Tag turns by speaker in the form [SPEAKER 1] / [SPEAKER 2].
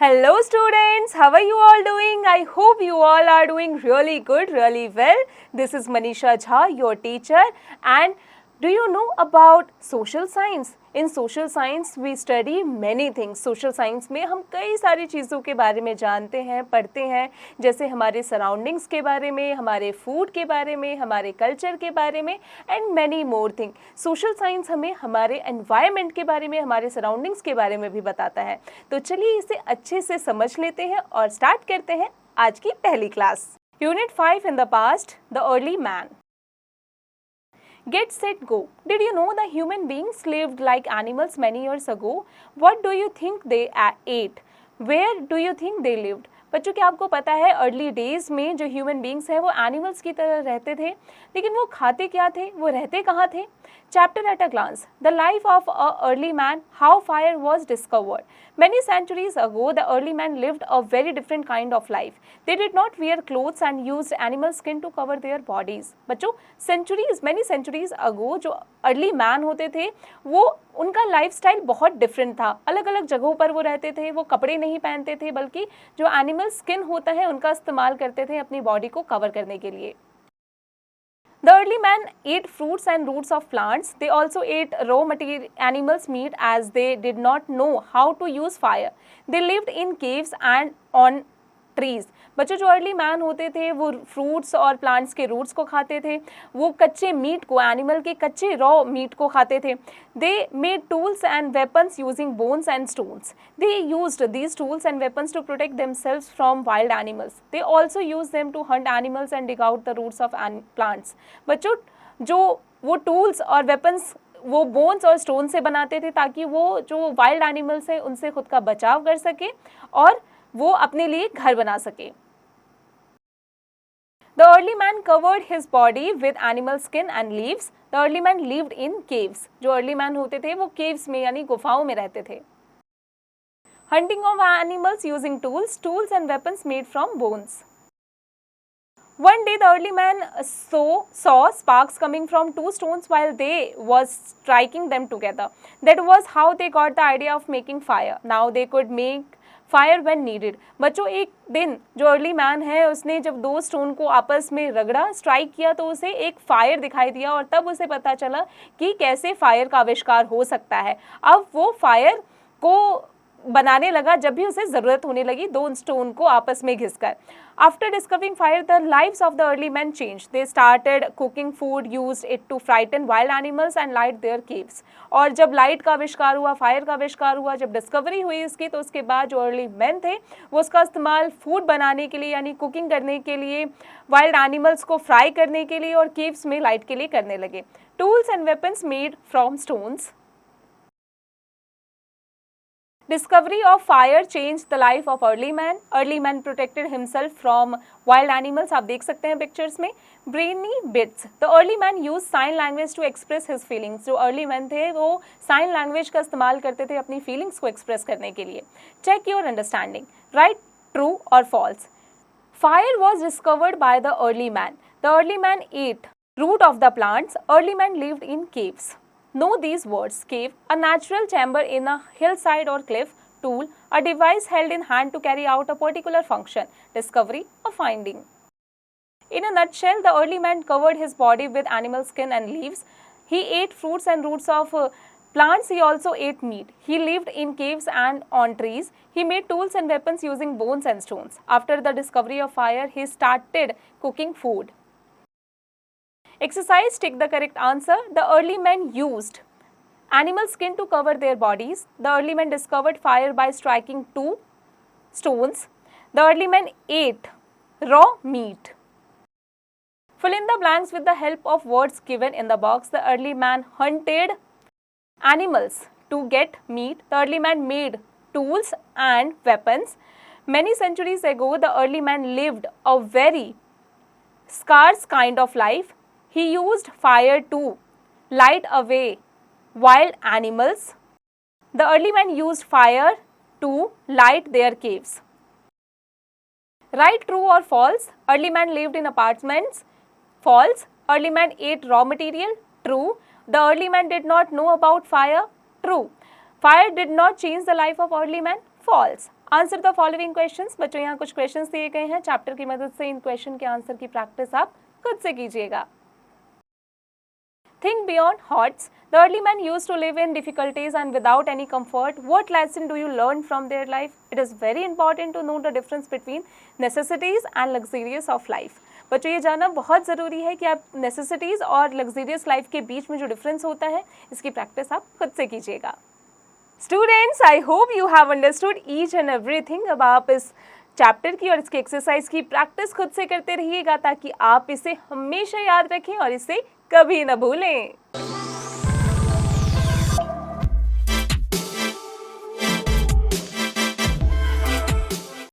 [SPEAKER 1] Hello students, how are you all doing? I hope you all are doing really good, really well. This is Manisha Jha, your teacher, and do you know about social science? In social science we study many things. Social science में हम कई सारी चीज़ों के बारे में जानते हैं, पढ़ते हैं, जैसे हमारे सराउंडिंग्स के बारे में, हमारे फूड के बारे में, हमारे कल्चर के बारे में and many more thing. Social science हमें हमारे एनवायरनमेंट के बारे में, हमारे सराउंडिंग्स के बारे में भी बताता है. तो चलिए इसे अच्छे से समझ लेते हैं और स्टार्ट करते हैं आज की पहली class. Unit 5 in the past, the early man. Get set go. Did you know the human beings lived like animals many years ago? What do you think they ate? Where do you think they lived? बच्चों क्या आपको पता है early days में जो human beings हैं वो animals की तरह रहते थे, लेकिन वो खाते क्या थे, वो रहते कहाँ थे? Chapter eight a glance, the life of a early man, how fire was discovered. Many centuries ago, the early man lived a very different kind of life. They did not wear clothes and used animal skin to cover their bodies. बच्चों many centuries ago जो early man होते थे वो उनका lifestyle बहुत different था. अलग अलग जगहों पर वो रहते थे, वो कपड़े नहीं पहनते थे, बल्कि जो एनिमल स्किन होता है उनका इस्तेमाल करते थे अपनी बॉडी को कवर करने के लिए. The early man ate fruits and roots of plants. They also ate raw material animals' meat as they did not know how to use fire. They lived in caves and on trees. बच्चों जो early man होते थे वो fruits और plants के roots को खाते थे, वो कच्चे मीट को, एनिमल के कच्चे रॉ मीट को खाते थे. They made tools and weapons using bones and stones. They used these tools and weapons to protect themselves from wild animals. They also use them to hunt animals and dig out the roots of plants. बच्चों जो वो tools और weapons वो bones और stone से बनाते थे ताकि वो जो वाइल्ड एनिमल्स हैं उनसे खुद का बचाव कर सके और वो अपने लिए घर बना सके. The early man covered his body with animal skin and leaves. The early man lived in caves. जो early man होते थे वो caves में यानी गुफाओं में रहते थे. Hunting of animals using tools and weapons made from bones. One day the early man saw sparks coming from two stones while they was striking them together. That was how they got the idea of making fire. Now they could make fire when needed. बच्चों एक दिन जो early man है उसने जब दो stone को आपस में रगड़ा, स्ट्राइक किया, तो उसे एक फायर दिखाई दिया और तब उसे पता चला कि कैसे फायर का आविष्कार हो सकता है. अब वो फायर को बनाने लगा जब भी उसे ज़रूरत होने लगी दो स्टोन को आपस में घिसकर. After discovering fire the lives of the early man change. They started cooking food, used it to frighten wild animals and light their caves. और जब लाइट का आविष्कार हुआ, फायर का आविष्कार हुआ, जब डिस्कवरी हुई इसकी, तो उसके बाद जो अर्ली मैन थे वो उसका इस्तेमाल फूड बनाने के लिए यानी कुकिंग करने के लिए, वाइल्ड एनिमल्स को फ्राई करने के लिए और केव्स में लाइट के लिए करने लगे. Tools and weapons made from stones. Discovery of fire changed the life of early man. Early man protected himself from wild animals. आप देख सकते हैं पिक्चर्स में. Brainy bits. The early man used sign language to express his feelings. जो early man थे वो sign language का इस्तेमाल करते थे अपनी feelings को express करने के लिए. Check your understanding. Write true or false. Fire was discovered by the early man. The early man ate root of the plants. Early man lived in caves. Know these words. Cave, a natural chamber in a hillside or cliff. Tool, a device held in hand to carry out a particular function. Discovery, a finding. In a nutshell, the early man covered his body with animal skin and leaves. He ate fruits and roots of plants. He also ate meat. He lived in caves and on trees. He made tools and weapons using bones and stones. After the discovery of fire, he started cooking food. Exercise, tick the correct answer. The early men used animal skin to cover their bodies. The early men discovered fire by striking two stones. The early men ate raw meat. Fill in the blanks with the help of words given in the box. The early man hunted animals to get meat. The early man made tools and weapons. Many centuries ago, the early man lived a very scarce kind of life. He used fire to light away wild animals. The early man used fire to light their caves. Write true or false. Early man lived in apartments. False. Early man ate raw material. True. The early man did not know about fire. True. Fire did not change the life of early man. False. Answer the following questions. बच्चों यहाँ कुछ questions दिए गए हैं, chapter की मदद से इन question के आंसर की प्रैक्टिस आप खुद से कीजिएगा। Think beyond HOTS. The early men used to live in difficulties and without any comfort. What lesson do you learn from their life? It is very important to know the difference between necessities and luxurious of life. बच्चों ये जानना बहुत ज़रूरी है कि आप necessities और luxurious life के बीच में जो डिफरेंस होता है इसकी प्रैक्टिस आप खुद से कीजिएगा। Students, I hope you have understood each and everything. अब आप इस चैप्टर की और इसकी एक्सरसाइज की प्रैक्टिस खुद से करते रहिएगा ताकि आप इसे हमेशा याद रखें और इसे कभी न भूलें।